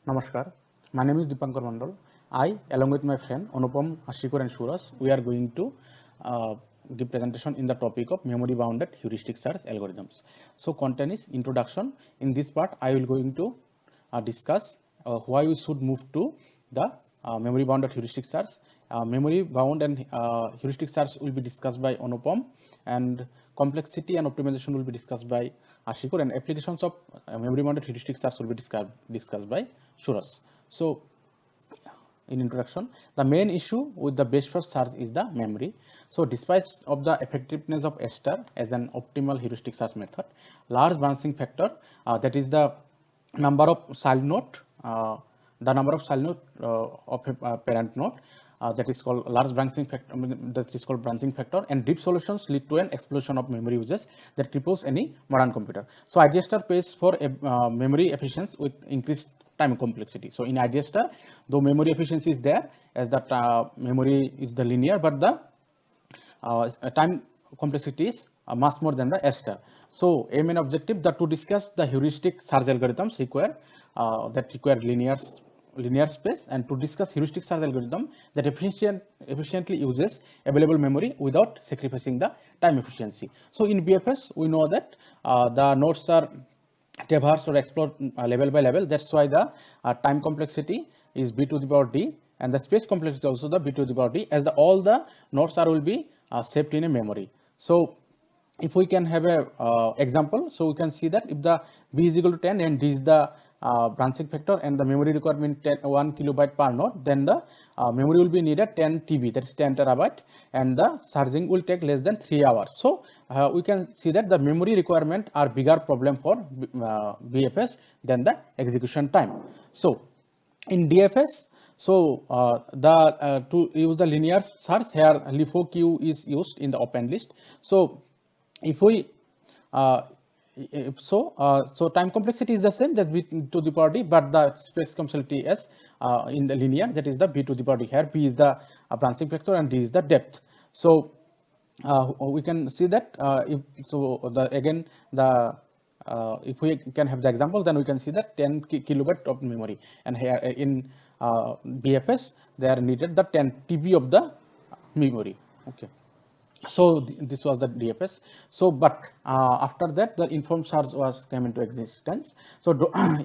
Namaskar. My name is Dipankar. I, along with my friend Anupam, Ashiqur and Suraj, we are going to give presentation in the topic of memory bounded heuristic search algorithms. So content is introduction. In this part, I will going to discuss why we should move to the memory bounded heuristic search. Memory bound and heuristic search will be discussed by Anupam, and complexity and optimization will be discussed by Ashiqur, and applications of memory bounded heuristic search will be discussed by Suraj. So in introduction, the main issue with the best first search is the memory. So despite of the effectiveness of star as an optimal heuristic search method, large branching factor, that is the number of child node, of a parent node, that is called large branching factor, that is called branching factor, and deep solutions lead to an explosion of memory uses that cripples any modern computer. So IDStar pays for a memory efficiency with increased time complexity. So in IDStar, though memory efficiency is there, as that memory is the linear, but the time complexity is much more than the star. So aim and objective, to discuss the heuristic search algorithms that require linear space, and to discuss heuristic search algorithm that efficiently uses available memory without sacrificing the time efficiency. So in BFS, we know that the nodes are traversed or explored level by level. That's why the time complexity is b to the power d, and the space complexity also the b to the power d, as all the nodes will be saved in a memory. So if we can have a example, so we can see that if the b is equal to 10 and d is the branching factor and the memory requirement 1 kilobyte per node, then the memory will be needed 10 TB, that is 10 terabyte, and the charging will take less than 3 hours. So we can see that the memory requirement are bigger problem for BFS than the execution time. So in DFS, so to use the linear search, here LIFO queue is used in the append list. So if we so time complexity is the same, that b to the power d, but the space complexity is in the linear, that is the b to the power d. Here b is the branching factor and d is the depth. So we can see that if we can have the example, then we can see that 10 kilobyte of memory, and here in BFS they are needed the 10 TB of the memory. Okay. So this was the DFS. So but after that, the informed search was came into existence. So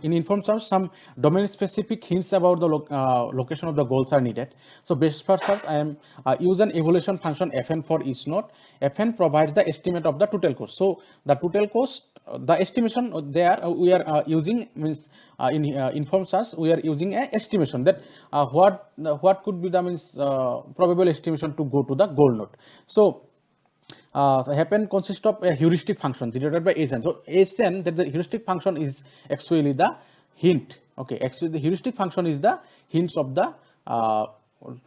in informed search, some domain specific hints about the location of the goals are needed. So best first search, I am use an evaluation function fn for each node. Fn provides the estimate of the total cost. So the total cost, the estimation there we are using, means in informed search we are using a estimation that what could be the probable estimation to go to the goal node. So happen consists of a heuristic function denoted by Sn. So Sn, that the heuristic function is actually the hint. Okay, actually the heuristic function is the hints of the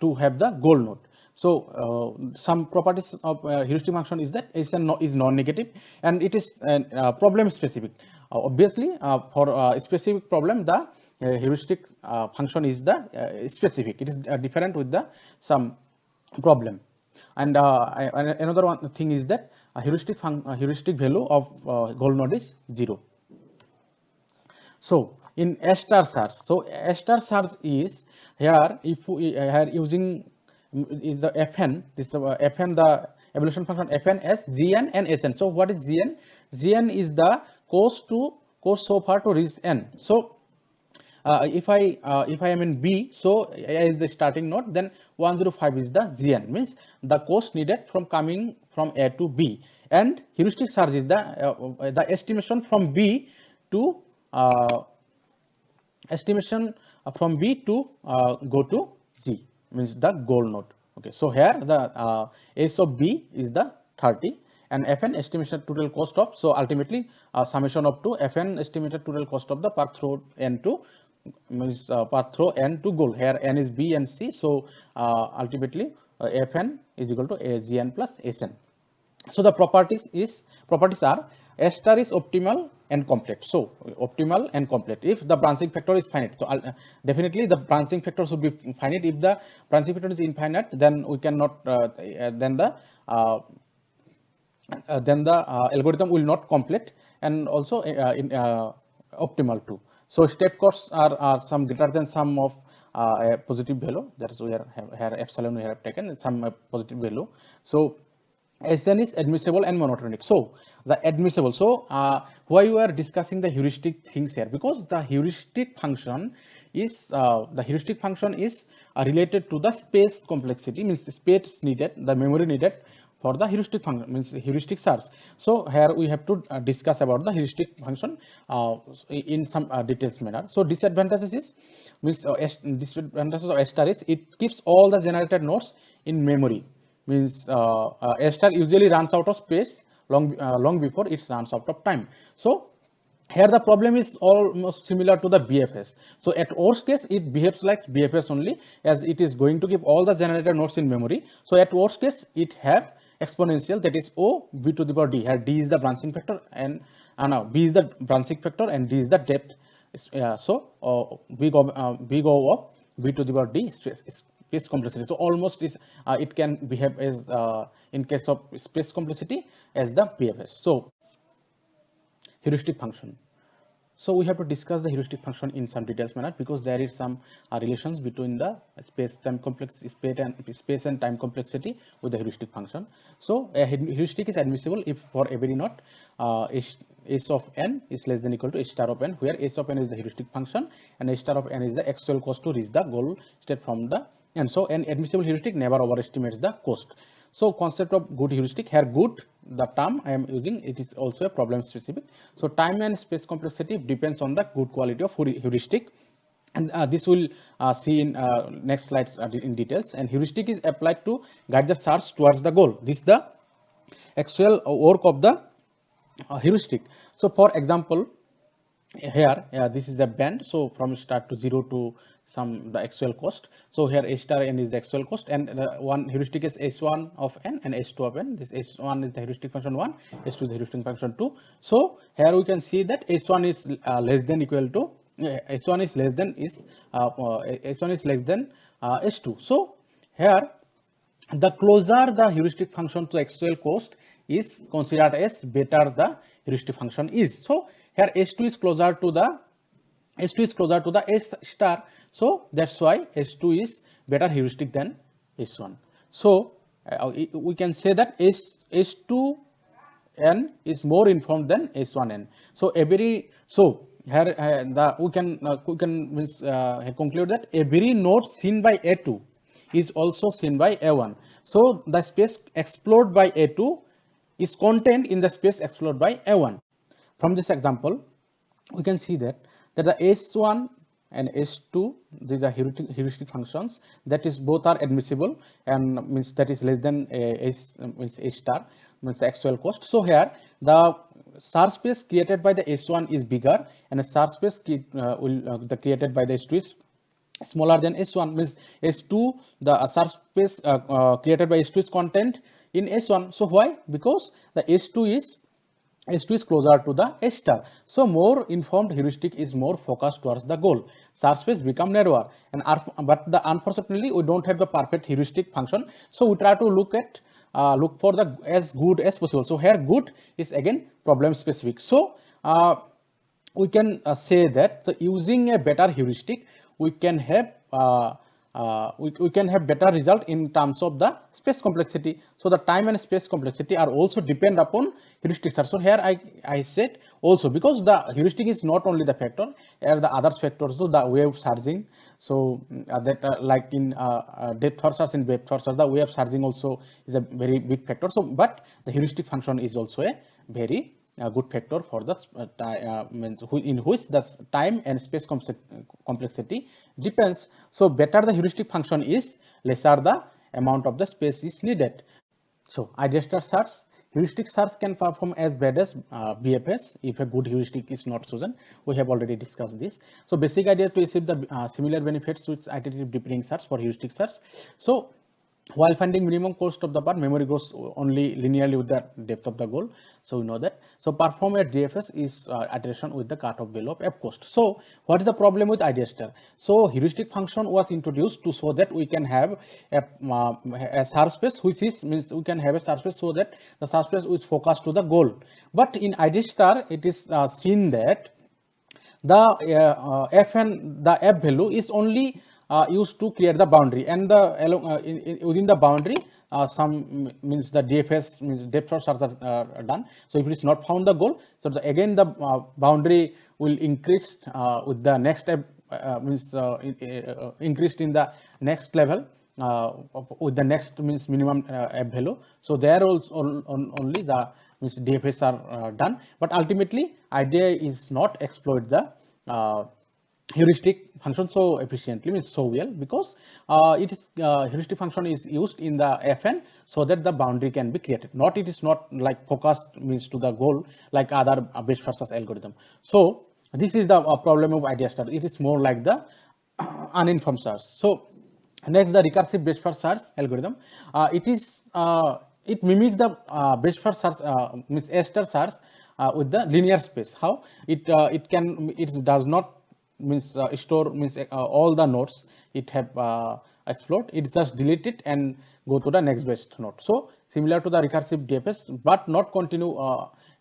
to have the goal node. So some properties of heuristic function is that Sn is non-negative, and it is problem specific. Obviously, for a specific problem, the heuristic function is the specific. It is different with the some problem. And another one thing is that a heuristic value of goal node is 0. So in star search, so star search is here, if we are using is the fn, this fn, the evaluation function fn as gn and sn. So what is gn? Gn is the cost so far to reach n. So if I am in B, so A is the starting node, then 105 is the GN, means the cost needed from coming from A to B, and heuristic search is the estimation from B to go to G, means the goal node. Okay, so here the S of B is the 30, and Fn estimation total cost of, so ultimately summation of to Fn estimated total cost of the path through N to, means path through N to goal. Here N is B and C, so ultimately Fn is equal to Gn plus Sn. So the properties are star is optimal and complete. So optimal and complete if the branching factor is finite. So definitely the branching factor should be finite. If the branching factor is infinite, then we cannot then the algorithm will not complete, and also optimal too. So step costs are some greater than sum of a positive value. That is, we have here epsilon we have taken some positive value. So SN is admissible and monotonic. So the admissible. So why we are discussing the heuristic things here? Because the heuristic function is related to the space complexity, means space needed, the memory needed for the heuristic function, means heuristic search. So here we have to discuss about the heuristic function in some details manner. So disadvantages is, means disadvantages of S star is it keeps all the generated nodes in memory. Means A star usually runs out of space long before it runs out of time. So here the problem is almost similar to the BFS. So at worst case it behaves like BFS only, as it is going to keep all the generated nodes in memory. So at worst case it have exponential, that is O b to the power d. Here d is the branching factor and now b is the branching factor and d is the depth. So big O of b to the power d space complexity. So almost is it can behave as in case of space complexity as the BFS. So heuristic function. So we have to discuss the heuristic function in some details manner, because there is some relations between the space and time complexity with the heuristic function. So a heuristic is admissible if for every node s of n is less than equal to s star of n, where s of n is the heuristic function and s star of n is the actual cost to reach the goal state from the. And so an admissible heuristic never overestimates the cost. So concept of good heuristic, here good, the term I am using, it is also a problem specific. So time and space complexity depends on the good quality of heuristic, and this will see in next slides in details. And heuristic is applied to guide the search towards the goal. This is the actual work of the heuristic. So for example, here this is a band, so from start to 0 to some the actual cost. So here s star n is the actual cost, and one heuristic is s1 of n and s2 of n. This s1 is the heuristic function 1, s2 is the heuristic function 2. So here we can see that s1 is less than equal to s1 is less than s1 is less than s2. So here the closer the heuristic function to actual cost is considered as better the heuristic function is. So here s2 is closer to the s star, so that's why s2 is better heuristic than s1. So we can say that s2n is more informed than s1n. So here we can conclude that every node seen by a2 is also seen by a1. So the space explored by a2 is contained in the space explored by a1. From this example, we can see that the s1 and s2, these are heuristic functions, that is both are admissible, and means that is less than s star, means the actual cost. So here the search space created by the s1 is bigger, and the search space created by the s2 is smaller than s1, means s2, the search space created by s2 is contained in s1. So why? Because the s2 is closer to the S star. So more informed heuristic is more focused towards the goal. Search space become narrower, and unfortunately we don't have the perfect heuristic function. So we try to look for the as good as possible. So here good is again problem specific. So we can say that so using a better heuristic, we can have we can have better result in terms of the space complexity. So the time and space complexity are also depend upon heuristic search. So here I said also, because the heuristic is not only the factor, here the other factors, so the wave surging. So that like in depth first search and breadth first search, the wave surging also is a very big factor. So but the heuristic function is also a very good factor for the in which the time and space complexity depends. So better the heuristic function is, lesser the amount of the space is needed. So ideal star search, heuristic search can perform as bad as BFS if a good heuristic is not chosen. We have already discussed this. So basic idea to achieve the similar benefits with iterative deepening search for heuristic search. So while finding minimum cost of the path, memory grows only linearly with the depth of the goal. So we know that. So perform a DFS is iteration with the cutoff value of f cost. So what is the problem with IDStar? So heuristic function was introduced to show that we can have a search space, which is means we can have a search space so that the search space is focused to the goal. But in IDStar, it is seen that the f value is only used to create the boundary, and the within the boundary some means the DFS means depth of search are done. So if it is not found the goal, so again the boundary will increase with the next means increased in the next level with the next means minimum f value. So there also only the means DFS are done, but ultimately idea is not exploit the heuristic function so efficiently, means so well, because it is heuristic function is used in the FN so that the boundary can be created. Not it is not like focused means to the goal like other best first search algorithm. So this is the problem of idea star. It is more like the uninformed search. So next, the recursive best first search algorithm. It mimics the best first search means A star search with the linear space. How it does not means store means all the nodes it have explored. It just delete it and go to the next best node. So similar to the recursive DFS, but not continue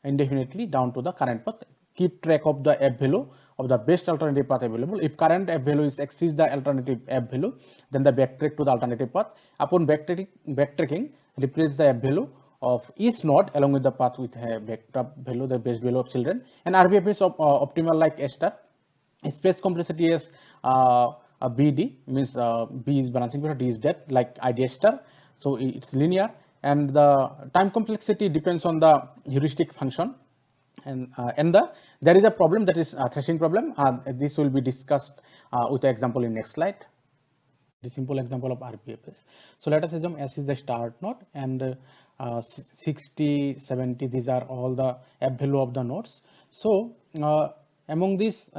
indefinitely down to the current path. Keep track of the f value of the best alternative path available. If current f value is exceeds the alternative f value, then the backtrack to the alternative path. Upon backtracking, replace the f value of each node along with the path with a vector value, the best value of children. And RBFS of optimal like A star. Space complexity is BD, means B is branching factor, D is depth, like idea star. So it's linear, and the time complexity depends on the heuristic function. And there is a problem, that is a thrashing problem. This will be discussed with the example in next slide. The simple example of RBFS. So let us assume S is the start node, and 60, 70, these are all the f value of the nodes. So among these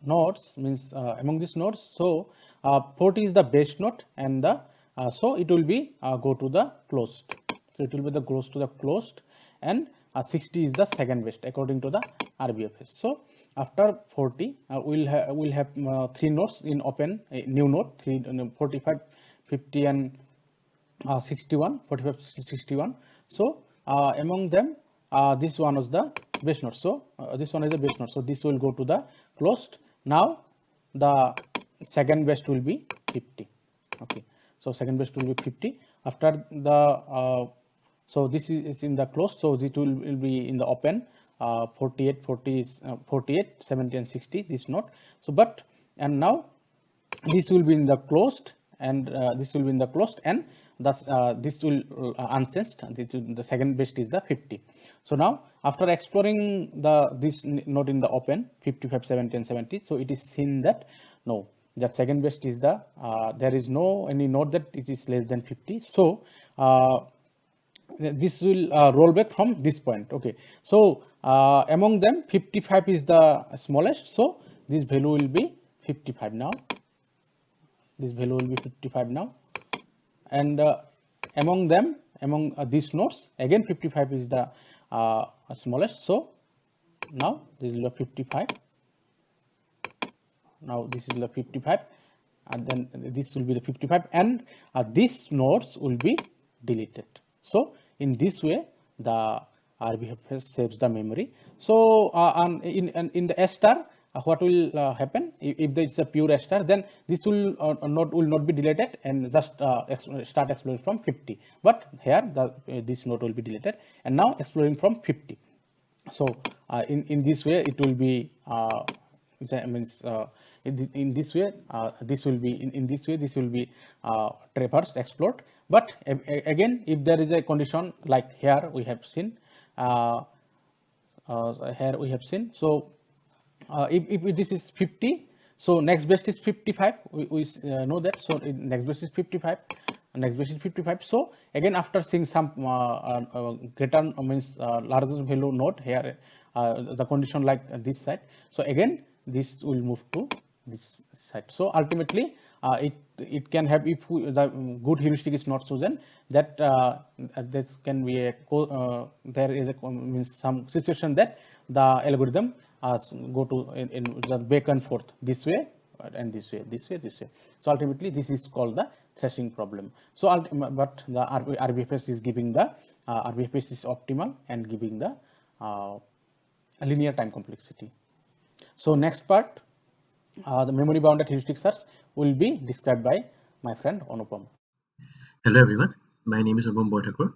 nodes means among these nodes, so 40 is the best node, and the so it will be go to the closed. So it will be the goes to the closed, and 60 is the second best according to the RBFS. So after 40 we'll have 3 nodes in open new node, 45, 50 and 61, 45, 61. So among them this one is the base node. So this one is the base node. So this will go to the closed. Now the second best will be 50. Okay. So second best will be 50. After the so this is in the closed. So it will be in the open. 48, 40 is 48, 70 and 60. This node. So but and now this will be in the closed, and this will be in the closed, and thus this will unsensed. The second best is the 50. So now after exploring this node in the open 55, 70 and 70, so it is seen that no, the second best is the there is no any node that it is less than 50. So this will roll back from this point. Okay, so among them 55 is the smallest, so this value will be 55 now. This value will be 55 now, and among them, among these nodes, again 55 is the smallest. So now this is the 55. Now this is the 55, and then this will be the 55, and these nodes will be deleted. So in this way, the RBFS saves the memory. So in the S star, what will happen if there is a pure S star? Then this will not be deleted, and just start exploring from 50. But here this node will be deleted, and now exploring from 50. So in this way, it will be means in this way this will be in this way this will be traversed, explored. But again, if there is a condition like here we have seen so if this is 50, so next best is 55. We know that. So next best is 55. Next best is 55. So again, after seeing some greater means larger value node here, the condition like this side. So again, this will move to this side. So ultimately, it can have, if the good heuristic is not chosen, that this can be a there is a means some situation that the algorithm go to in the back and forth, this way and this way, this way, this way. So ultimately, this is called the thrashing problem. So but the RBFS is giving the RBFS is optimal and giving the linear time complexity. So next part, the memory bounded heuristic search will be described by my friend Anupam. Hello everyone, my name is Anupam.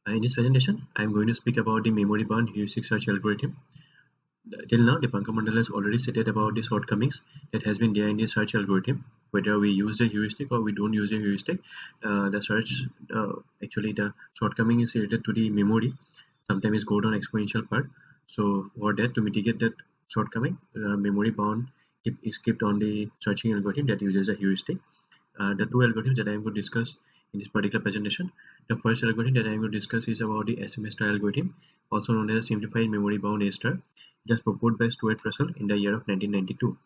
In this presentation, I am going to speak about the memory bound heuristic search algorithm. Till now, Dipankar has already stated about the shortcomings that has been there in the search algorithm. Whether we use the heuristic or we don't use the heuristic, the search actually the shortcoming is related to the memory. Sometimes it's go down exponential part. So for that, to mitigate that shortcoming, memory bound is kept on the searching algorithm that uses a heuristic. The two algorithms that I am going to discuss in this particular presentation. The first algorithm that I am going to discuss is about the SMA star algorithm, also known as a simplified memory bound A star. It was proposed by Stuart Russell in the year of 1992.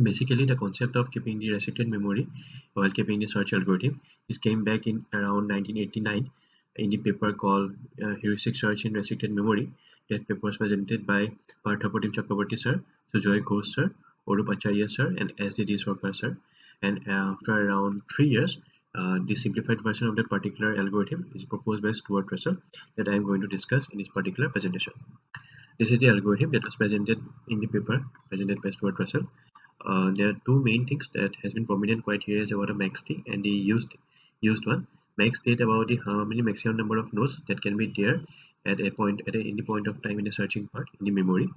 Basically, the concept of keeping the restricted memory while keeping the search algorithm is came back in around 1989 in the paper called Heuristic Search in Restricted Memory. That paper was presented by Parthapratim Chakraborty sir, Sujoy Ghosh sir, Orup Acharya sir, and S.D. Diswakar sir. And after around 3 years, the simplified version of that particular algorithm is proposed by Stuart Russell that I am going to discuss in this particular presentation. This is the algorithm that was presented in the paper presented by Stuart Russell. There are two main things that has been prominent quite here is about a max t and the used one. Max state about the how many maximum number of nodes that can be there at a point at any point of time in the searching part in the memory,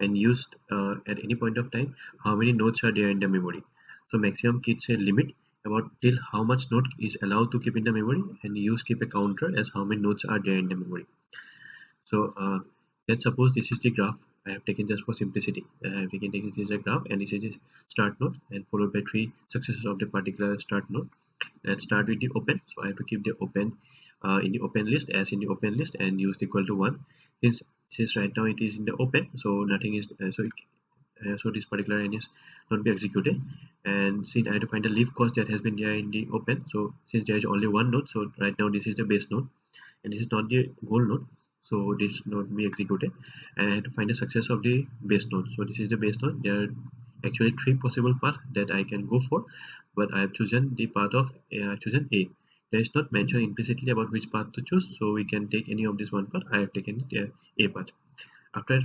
and used at any point of time how many nodes are there in the memory. So maximum keeps a limit about till how much node is allowed to keep in the memory, and use keep a counter as how many nodes are there in the memory. So let's suppose this is the graph I have taken just for simplicity. I have taken this is a graph and this is the start node and followed by three successors of the particular start node. Let's start with the open. So I have to keep the open in the open list as in the open list and use equal to 1. Since right now it is in the open, so nothing is so this particular line is not be executed. And since I have to find the leaf cost that has been there in the open, so since there is only one node, so right now this is the base node and this is not the goal node, so this should not be executed. And I have to find the success of the base node. So this is the base node. There are actually three possible paths that I can go for, but I have chosen the path of chosen A. There is not mentioned implicitly about which path to choose, so we can take any of this one path. I have taken the A path. After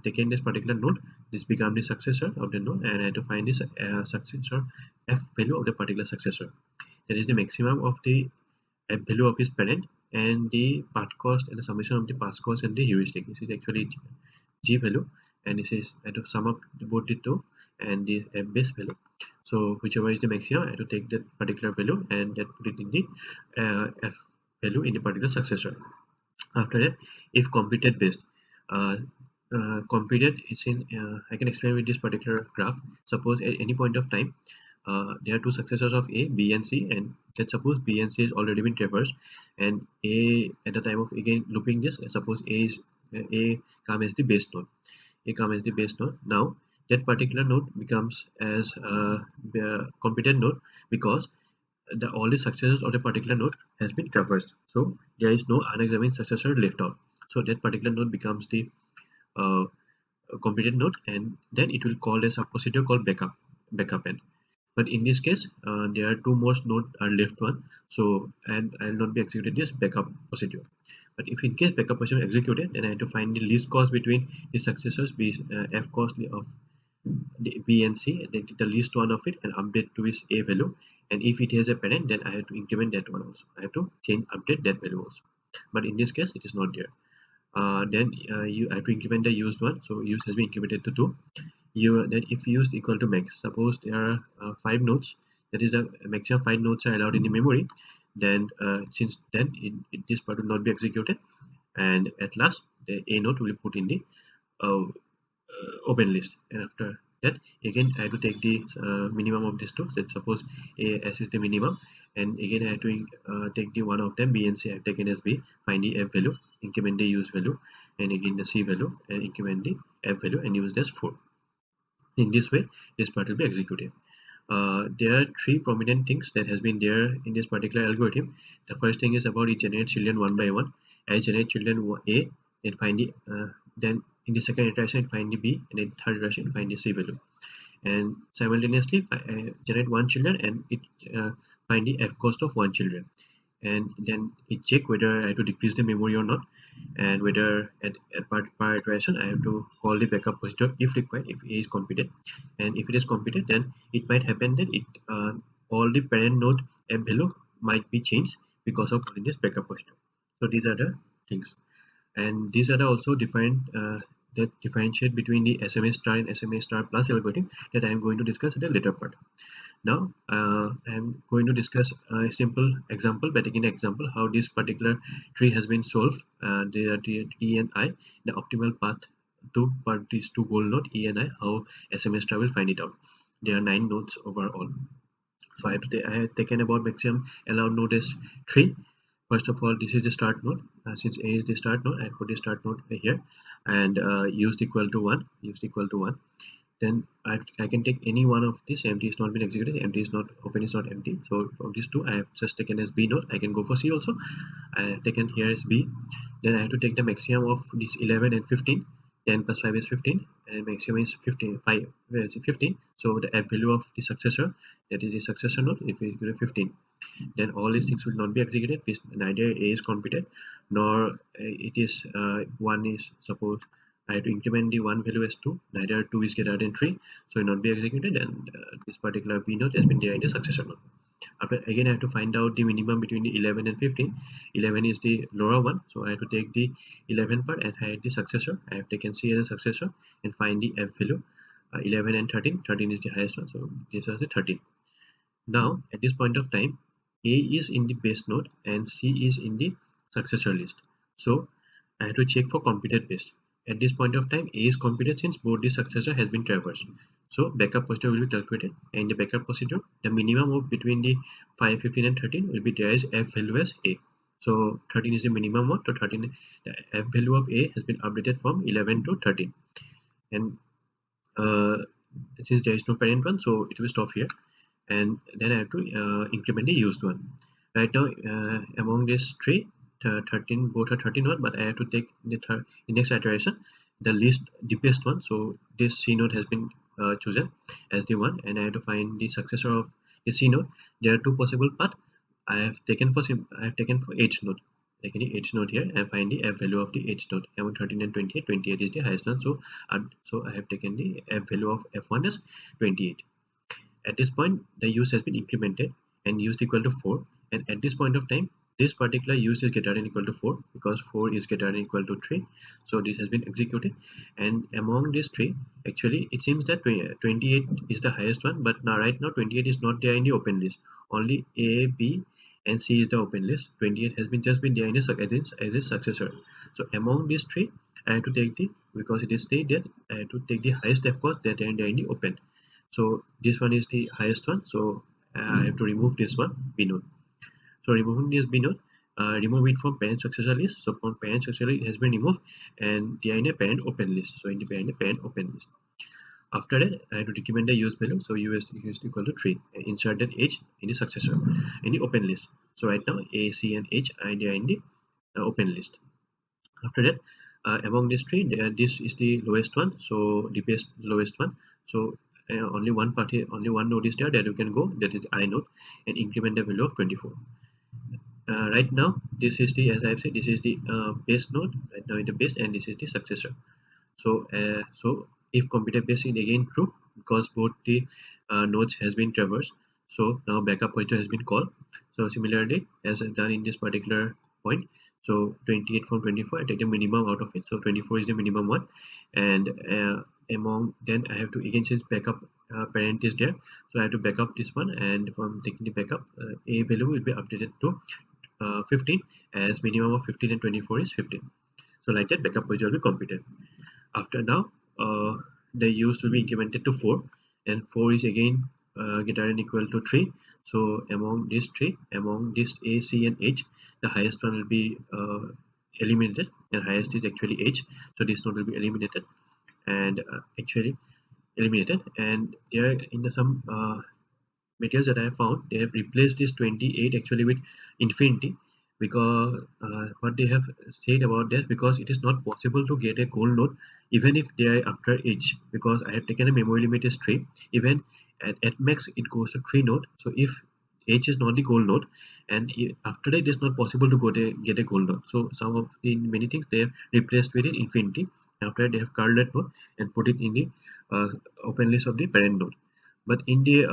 taking this particular node, this becomes the successor of the node, and I have to find this successor f value of the particular successor. That is the maximum of the f value of his parent and the path cost and the summation of the path cost and the heuristic. This is actually g value, and this is I have to sum up both the two and the f base value. So whichever is the maximum, I have to take that particular value and that put it in the f value in the particular successor. After that, if computed based, uh, computed is in I can explain with this particular graph. Suppose at any point of time there are two successors of A, B and C, and let's suppose B and C has already been traversed, and A at the time of again looping this, suppose A come as the base node. A come as the base node. Now that particular node becomes as the computed node because all the successors of a particular node has been traversed. So there is no unexamined successor left out. So that particular node becomes the uh, computed node, and then it will call as a procedure called backup end. But in this case, there are two more nodes are left one. So and I will not be executed this backup procedure. But if in case backup procedure executed, then I have to find the least cost between the successors, be f cost of the B and C, and then the least one of it and update to its A value. And if it has a parent, then I have to increment that one also. I have to change update that value also. But in this case, it is not there. Then you have to increment the used one. So use has been incremented to 2. You then if used equal to max, suppose there are 5 nodes, that is the maximum 5 nodes are allowed in the memory. Then since then this part will not be executed, and at last the A node will be put in the uh, open list. And after that again I have to take the minimum of these two. So suppose A S is the minimum, and again I have to take the one of them B and C I have taken as B, find the F value, increment the use value, and again the C value and increment the F value and use this 4. In this way this part will be executed. There are three prominent things that has been there in this particular algorithm. The first thing is about it generate children one by one. I generate children A, then find the then in the second iteration find the B, and then third iteration find the C value. And simultaneously generate one children and it find the f cost of one children, and then it check whether I have to decrease the memory or not. and whether at per iteration I have to call the backup positor if required, if A is competed. And if it is competed, then it might happen that all the parent node f value might be changed because of calling this backup positor. So these are the things, and these are the also different that differentiate between the SMA star and SMA star plus algorithm that I am going to discuss at a later part. Now I'm going to discuss a simple example by taking an example how this particular tree has been solved. They are the E and I, the optimal path to these two goal node E and I, how SMA star will find it out. There are 9 nodes overall. So I have taken about maximum allowed node as 3. First of all, this is the start node. Since A is the start node, I put the start node here, and used equal to 1. Used equal to 1. Then I can take any one of this. Empty is not been executed. Empty is not open is not empty. So from these two, I have just taken as B node. I can go for C also. I have taken here as B. Then I have to take the maximum of this 11 and 15. 10 plus 5 is 15, and maximum is 15. 5 where is it? 15. So the F value of the successor, that is the successor node, if it is 15, then all these things will not be executed. Neither A is computed nor it is one is suppose I have to increment the one value as 2, neither 2 is greater than 3, so it will not be executed, and this particular B node has been there in the successor node. After again I have to find out the minimum between the 11 and 15. 11 is the lower one, so I have to take the 11 part and hide the successor. I have taken C as a successor and find the F value. 11 and 13, 13 is the highest one, so this is the 13. Now at this point of time, A is in the base node and C is in the successor list. So I have to check for computed base. At this point of time, A is computed since both the successor has been traversed. So backup procedure will be calculated, and the backup procedure, the minimum of between the 5, 15 and 13 will be there as F value as A. So 13 is the minimum one, so 13 the F value of A has been updated from 11 to 13. And uh, since there is no parent one, so it will stop here, and then I have to increment the used one. Right now, among these three, 13 both are 13 one, but I have to take the next iteration the least deepest one. So this C node has been chosen as the one, and I have to find the successor of the C node. There are two possible paths. I have taken for H node. Taking the H node here and find the F value of the H node. Among 13 and 28, 28 is the highest one. So I have taken the F value of F1 as 28. At this point, the use has been implemented and used equal to 4. And at this point of time, this particular use is greater than equal to 4 because 4 is greater than equal to 3. So this has been executed. And among these three, actually, it seems that 28 is the highest one. But now, right now, 28 is not there in the open list. Only A, B, and C is the open list. 28 has been just been there in as a successor. So among these three, I have to take because it is stated, I have to take the highest of course that are there in the open. So this one is the highest one, so I have to remove this one B node. So removing this B node, remove it from parent successor list. So from parent successor list it has been removed, and they are in a parent open list. So in the parent open list. After that, I have to decrement the use value. So U is equal to 3 and insert that H in the successor in the open list. So right now A, C, and H are in the open list. After that, among these three, this is the lowest one, so the best lowest one. So only one node is there that you can go, that is the I node, and increment the value of 24. Right now, this is the, as I've said, this is the base node right now in the base, and this is the successor. So if computer base is again true because both the nodes has been traversed, so now backup pointer has been called. So similarly, as I've done in this particular point, so 28 from 24, I take the minimum out of it. So 24 is the minimum one, and among then I have to again since backup parent is there, so I have to backup this one, and from taking the backup, A value will be updated to 15 as minimum of 15 and 24 is 15. So like that, backup pointer will be computed. After now, the use will be incremented to 4, and 4 is again greater than equal to 3. So among these three, among this A, C, and H, the highest one will be eliminated, and highest is actually H. So this node will be eliminated and actually eliminated. And there in the some materials that I have found, they have replaced this 28 actually with infinity, because what they have said about this, because it is not possible to get a goal node even if they are after H, because I have taken a memory limit is 3, even at max it goes to 3 node. So if H is not the goal node, and after that it is not possible to get a goal node. So some of the many things they have replaced with an infinity. After that they have curled that node and put it in the open list of the parent node. But in the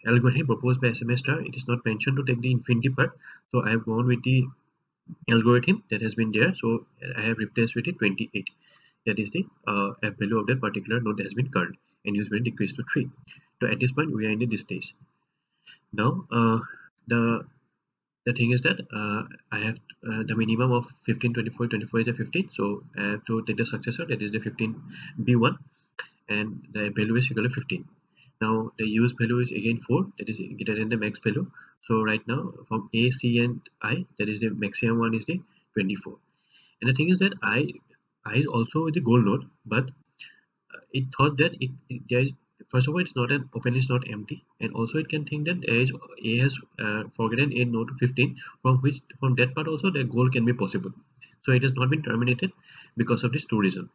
algorithm proposed by SMA star, it is not mentioned to take the infinity part. So I have gone with the algorithm that has been there. So I have replaced with it 28. That is the F value of that particular node that has been curled, and use value decreased to 3. So at this point we are in this stage. Now the thing is that I have the minimum of 15, 24, 24 is a 15. So I have to take the successor, that is the 15b1, and the value is equal to 15. Now the use value is again 4, that is greater than the max value. So right now from A, C and I, that is the maximum one is the 24. And the thing is that I is also with the goal node, but it thought that there is, first of all, it's not an open list, not empty, and also it can think that there is A has forgotten a node 15, from that part also the goal can be possible. So it has not been terminated because of this two reason.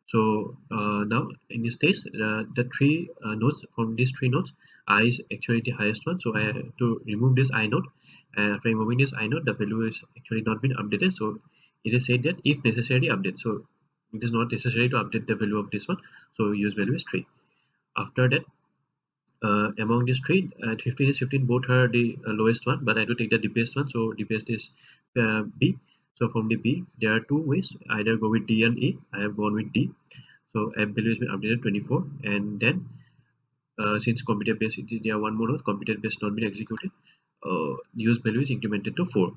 So now in this case, the three nodes, from these three nodes, I is actually the highest one. So I have to remove this I node. And after removing this I node, the value is actually not been updated. So it is said that if necessary update. So it is not necessary to update the value of this one. So use value is 3. After that, among these three, 15 is 15, both are the lowest one, but I have to take the deepest one. So deepest is B. So from the B, there are two ways, either go with D and E. I have gone with D. So app value has been updated 24, and then since computer base, there are one more node, computer base not been executed, use value is incremented to 4.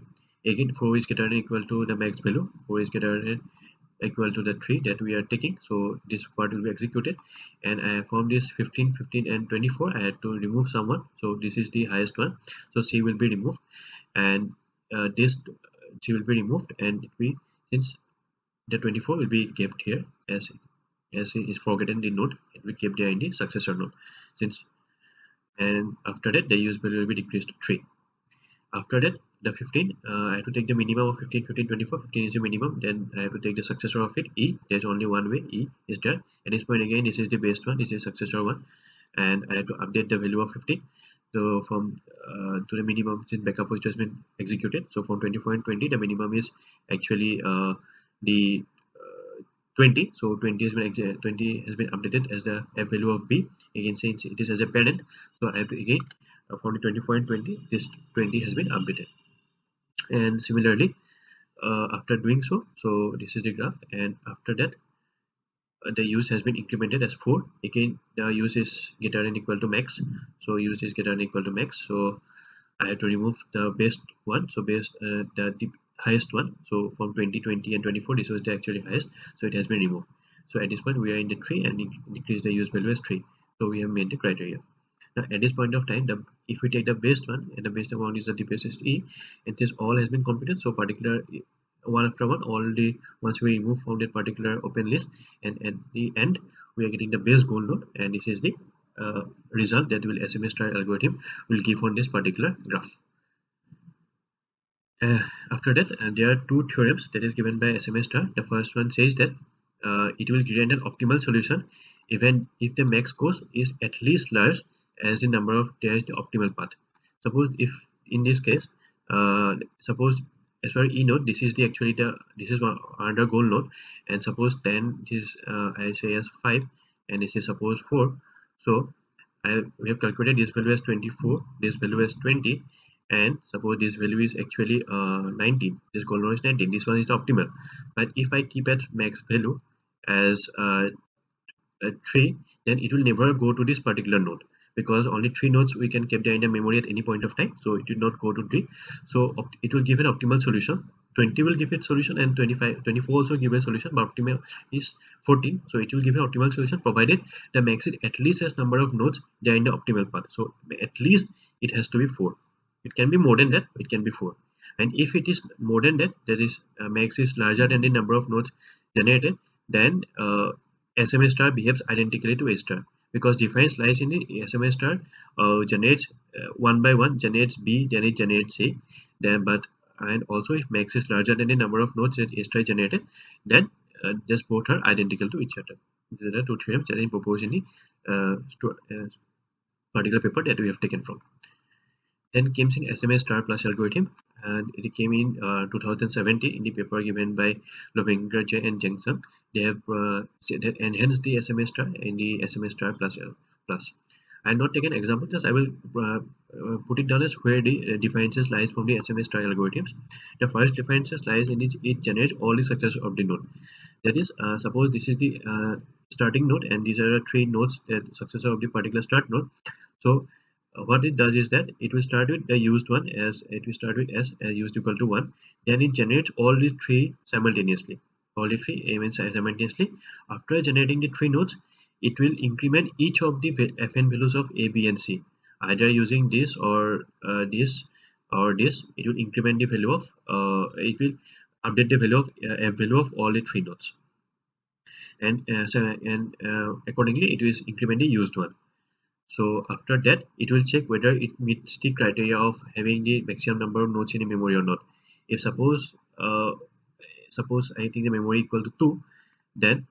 Again, 4 is greater than equal to the max value, 4 is greater than equal to the 3 that we are taking. So this part will be executed, and from this 15, 15 and 24 I had to remove someone. So this is the highest one, so C will be removed, and this C will be removed, and we, since the 24 will be kept here as it is forgotten the node, it will be kept there in the successor node, since, and after that the use value will be decreased to 3. After that, the 15, I have to take the minimum of 15, 15, 24. 15 is the minimum. Then I have to take the successor of it, E. There's only one way, E is there. At this point again, this is the best one, this is successor one, and I have to update the value of 15. So from to the minimum, since backup was just been executed. So from 24 and 20, the minimum is actually the 20. So 20 has been 20 has been updated as the value of B. Again, since it is as a parent, so I have to again from the 24 and 20, this 20 has been updated. And similarly, after doing so, so this is the graph, and after that the use has been incremented as 4. Again, the use is greater than equal to max, so use is greater than equal to max. So I have to remove the best one, so best the highest one. So from 20, 20 and 24, this was the actually highest, so it has been removed. So at this point we are in the 3, and decrease the use value as 3. So we have made the criteria. Now at this point of time, if we take the best one, and the best amount is the deepest is E, and this all has been computed. So particular one after one, all the once we remove from that particular open list, and at the end we are getting the base goal node, and this is the result that will SMA star algorithm will give on this particular graph. After that, there are two theorems that is given by SMA star. The first one says that it will grant an optimal solution even if the max cost is at least large as the number of there is the optimal path. Suppose if in this case, suppose as far as E node, this is the actually this is one under goal node, and suppose 10 is I say as 5, and this is suppose 4. So we have calculated this value as 24, this value as 20, and suppose this value is actually 19, this goal node is 19, this one is the optimal. But if I keep at max value as 3, then it will never go to this particular node, because only 3 nodes we can keep there in the memory at any point of time, so it will not go to 3. So it will give an optimal solution. 20 will give it solution, and 24 also give a solution, but optimal is 14. So it will give an optimal solution provided the max is at least as number of nodes there in the optimal path. So at least it has to be 4. It can be more than that, it can be 4. And if it is more than that, that is max is larger than the number of nodes generated, then SMA star behaves identically to A star, because difference lies in the SMA star generates one by one, generates B, then it generates C. Then and also if max is larger than the number of nodes that A star generated, then just both are identical to each other. These are the two theorems that I propose in the particular paper that we have taken from. Then came in SMA star plus algorithm, and it came in 2017 in the paper given by Lovinger J and Jeng Sung. They have said that enhance the SMA star and the SMA star plus plus. I'll not take an example, just I will put it down as where the differences lies from the SMA star algorithms. The first differences lies in it generates all the successors of the node. That is, suppose this is the starting node, and these are the three nodes that successor of the particular start node. So what it does is that it will start with the used one, as it will start with s as used equal to 1. Then it generates all the three simultaneously, all the three elements simultaneously. After generating the three nodes, it will increment each of the fn values of a, b, and c, either using this or this or this. It will increment the value of it will update the value of a value of all the three nodes, and accordingly it will increment the used one. So after that, it will check whether it meets the criteria of having the maximum number of nodes in the memory or not. If suppose I think the memory equal to 2, then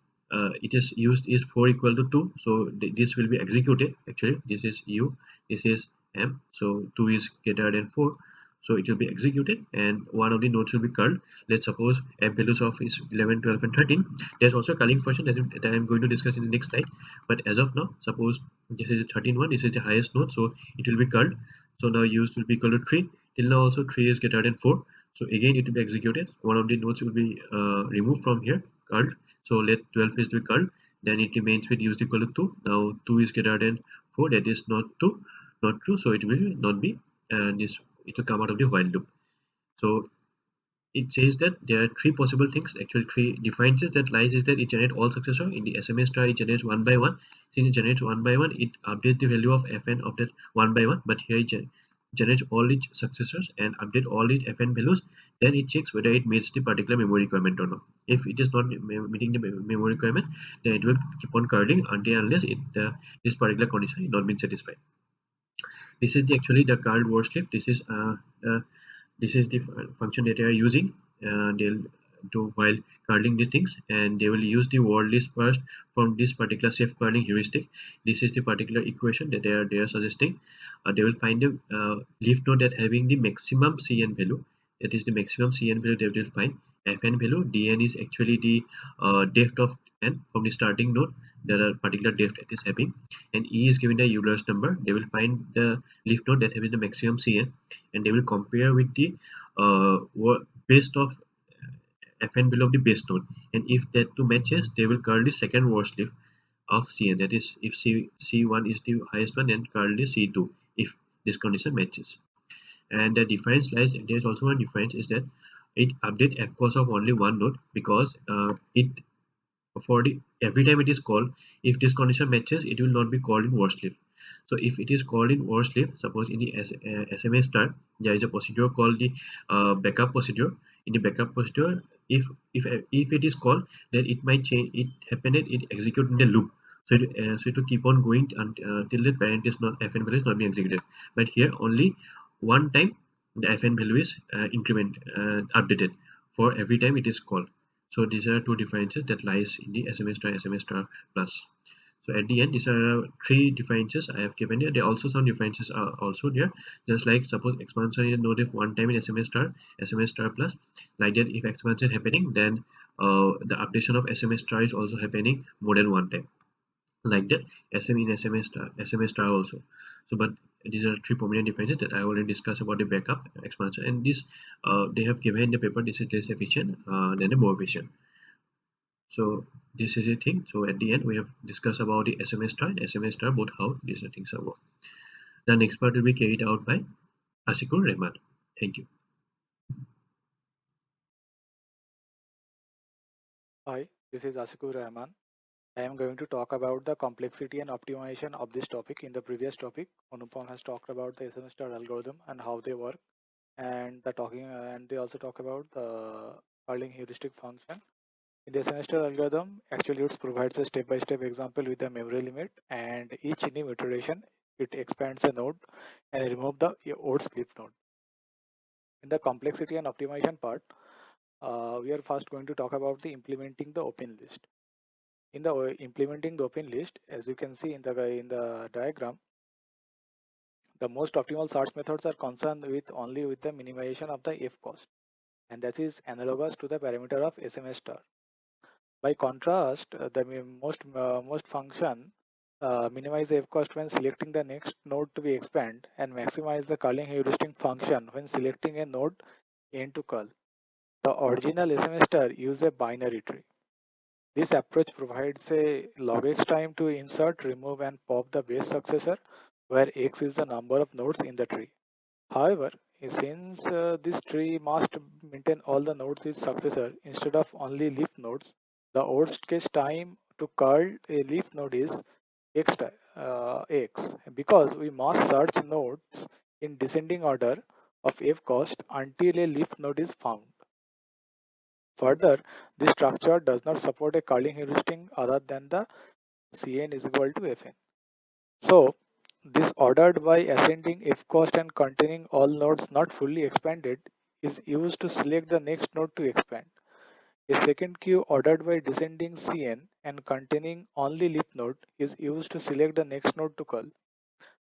it is used is 4 equal to 2. So this will be executed. Actually, this is u, this is m. So 2 is greater than 4. So it will be executed, and one of the nodes will be curled. Let's suppose m values of is 11, 12, and 13. There's also a culling function that I'm going to discuss in the next slide. But as of now, suppose this is the 13 one, this is the highest node, so it will be curled. So now used will be equal to 3. Till now also 3 is greater than 4. So again it will be executed. One of the nodes will be removed from here, curled. So let 12 is to be curled. Then it remains with used equal to 2. Now 2 is greater than 4. That is not true. So it will not be, and this it will come out of the while loop. So it says that there are three possible things, actually three differences that lies is that it generates all successor. In the SMA star it generates one by one. Since it generates one by one, it updates the value of fn of that one by one, but here it generates all its successors and update all its fn values. Then it checks whether it meets the particular memory requirement or not. If it is not meeting the memory requirement, then it will keep on curling until unless this particular condition is not been satisfied. This is actually the curled word slip. Uh, this is the function that they are using. They'll do while curling the things, and they will use the word list first from this particular safe curling heuristic. This is the particular equation that they are suggesting. They will find a leaf node that having the maximum cn value. That is the maximum cn value they will find. Fn value, dn is actually the depth of n from the starting node. There are particular depth it is having, and e is given the Euler's number. They will find the leaf node that having the maximum cn, and they will compare with the base of fn below the base node, and if that two matches, they will curl the second worst leaf of cn. That is, if c1 is the highest one, then curl the c2 if this condition matches. And the difference lies, there's also one difference, is that it update f cost of only one node, because it for the every time it is called, if this condition matches, it will not be called in worst leaf. So if it is called in worst leaf, suppose in the SMA star there is a procedure called the backup procedure. In the backup procedure, if it is called, then it might change, it happen that it execute in the loop. So it will keep on going till the parent is not, fn value is not being executed. But here only one time the fn value is updated for every time it is called. So these are two differences that lies in the SMA star plus. So at the end, these are three differences I have given here. There are also some differences are also there. Just like suppose expansion is node if one time in SMA star plus. Like that, if expansion happening, then the updation of SMA star is also happening more than one time. Like that, SM in SMA star also. So, but these are three prominent differences that I already discussed about the backup expansion, and this they have given in the paper. This is less efficient than the more efficient. So this is a thing. So at the end, we have discussed about the SMS star and SMS star, both how these things are work. The next part will be carried out by Ashiqur Rahman. Thank you. Hi, this is Ashiqur Rahman. I am going to talk about the complexity and optimization of this topic. In the previous topic, Anupam has talked about the SMS star algorithm and how they work, and they also talk about the curling heuristic function. In the SMS star algorithm, actually it provides a step-by-step example with a memory limit, and each new iteration it expands a node and remove the old slip node. In the complexity and optimization part, we are first going to talk about the implementing the open list. In the implementing the open list, as you can see in the diagram, The most optimal search methods are concerned with only with the minimization of the F cost, and that is analogous to the parameter of SMA star. By contrast, the most function minimize the F cost when selecting the next node to be expand and maximize the culling heuristic function when selecting a node n to cull. The original SMA star used a binary tree. This approach provides a log x time to insert, remove, and pop the base successor, where x is the number of nodes in the tree. However, since this tree must maintain all the nodes with successor instead of only leaf nodes, the worst case time to curl a leaf node is x, because we must search nodes in descending order of f cost until a leaf node is found. Further, this structure does not support a curling heuristic other than the Cn is equal to Fn. So, this ordered by ascending f cost and containing all nodes not fully expanded is used to select the next node to expand. A second queue ordered by descending Cn and containing only leaf node is used to select the next node to cull.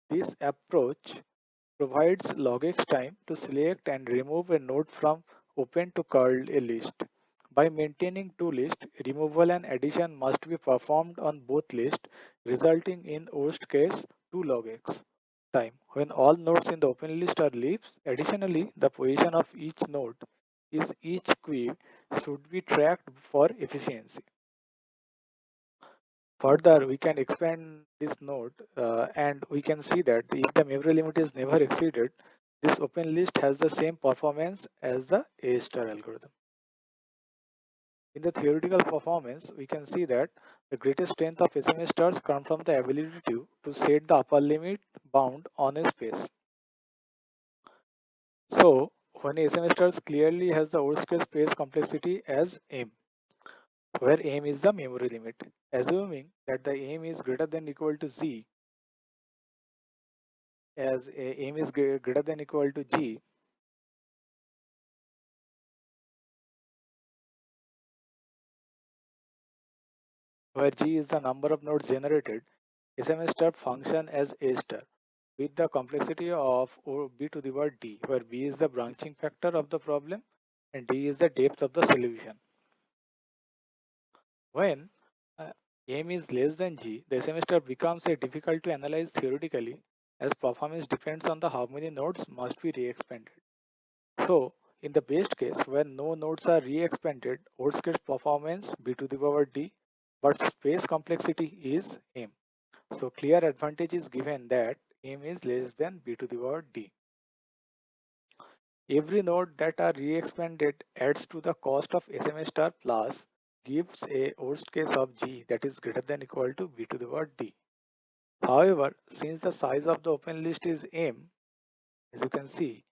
This approach provides log x time to select and remove a node from open to curled a list. By maintaining two lists, removal and addition must be performed on both lists, resulting in worst case 2 log x time when all nodes in the open list are leaves. Additionally, the position of each node is each queue should be tracked for efficiency. Further, we can expand this node and we can see that if the memory limit is never exceeded, this open list has the same performance as the A star algorithm. In the theoretical performance, we can see that the greatest strength of SMA stars come from the ability to set the upper limit bound on a space. So, when a SMA stars clearly has the worst case space complexity as M, where M is the memory limit. Assuming that the M is greater than equal to Z, as M is greater than equal to G, where G is the number of nodes generated, SMA star function as A star with the complexity of B to the power D, where B is the branching factor of the problem and D is the depth of the solution. When M is less than G, the SMA star becomes difficult to analyze theoretically, as performance depends on the how many nodes must be re-expanded. So, in the best case, when no nodes are re-expanded, worst case performance B to the power D, but space complexity is M. So, clear advantage is given that M is less than B to the power D. Every node that are re-expanded adds to the cost of SMA star plus gives a worst case of G that is greater than equal to B to the power D. However, since the size of the open list is M, as you can see,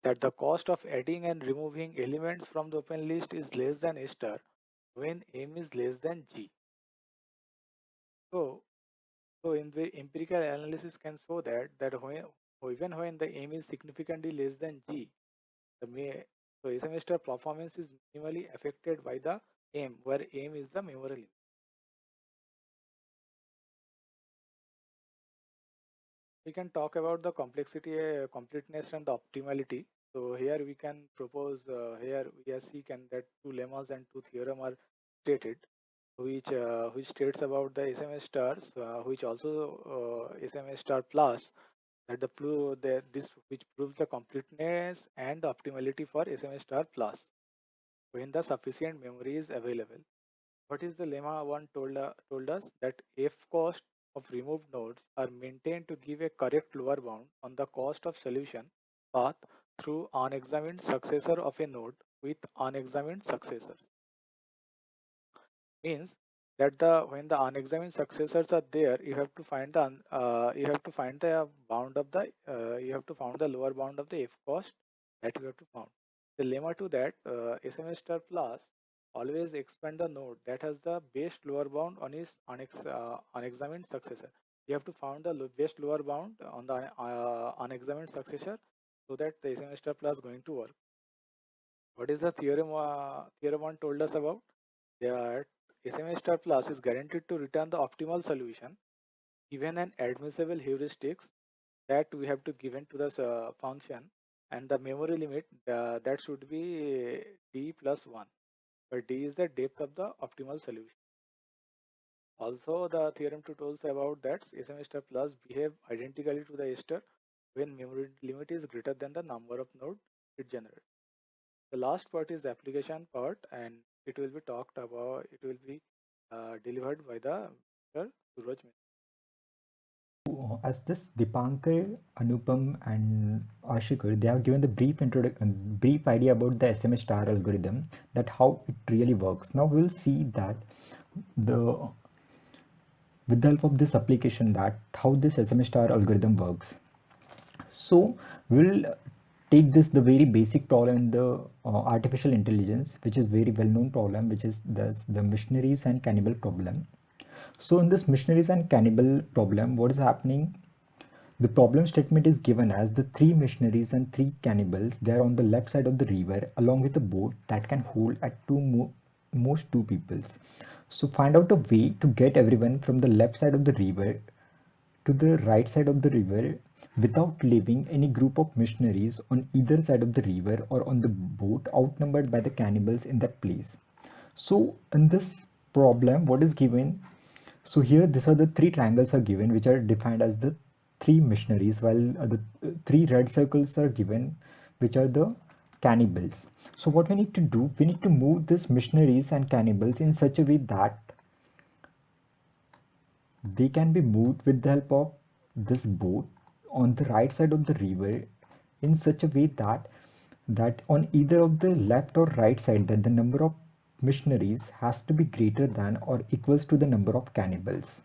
that the cost of adding and removing elements from the open list is less than A star when M is less than G. So, in the empirical analysis can show that when even when the M is significantly less than G, the so SMA star performance is minimally affected by the M, where M is the memory limit. We can talk about the complexity, completeness, and the optimality. So here we can propose here we see can that two lemmas and two theorem are stated, which states about the SMA stars, which also SMA star plus that this which proves the completeness and the optimality for SMA star plus when the sufficient memory is available. What is the lemma one told us that f cost of removed nodes are maintained to give a correct lower bound on the cost of solution path through unexamined successor of a node with unexamined successors. Means that the when the unexamined successors are there, you have to find the you have to find the bound of the you have to find the lower bound of the f cost that you have to found. The lemma to that SMA star plus always expand the node that has the best lower bound on its unexamined successor. You have to find the best lower bound on the unexamined successor so that the SMA star plus going to work. What is the theorem one told us about? That SMA star plus is guaranteed to return the optimal solution given an admissible heuristics that we have to given to the function, and the memory limit that should be d plus 1, where d is the depth of the optimal solution. Also, the theorem to tells about that SMA star plus behave identically to the star when memory limit is greater than the number of nodes it generates. The last part is the application part, and it will be talked about. It will be delivered by the Mr. Suraj. As this Dipankar, Anupam, and Ashiqur, they have given the brief introduction, brief idea about the SMA star algorithm, that how it really works. Now we'll see that the with the help of this application that how this SMA star algorithm works. So we'll take this the very basic problem in the artificial intelligence, which is very well known problem, which is the missionaries and cannibal problem. So in this missionaries and cannibal problem, what is happening? The problem statement is given as the three missionaries and three cannibals. They are on the left side of the river along with a boat that can hold at most two peoples. So find out a way to get everyone from the left side of the river to the right side of the river without leaving any group of missionaries on either side of the river or on the boat outnumbered by the cannibals in that place. So in this problem, what is given? So here these are the three triangles are given, which are defined as the three missionaries, while the three red circles are given, which are the cannibals. So what we need to do, we need to move these missionaries and cannibals in such a way that they can be moved with the help of this boat on the right side of the river in such a way that on either of the left or right side, that the number of missionaries has to be greater than or equals to the number of cannibals.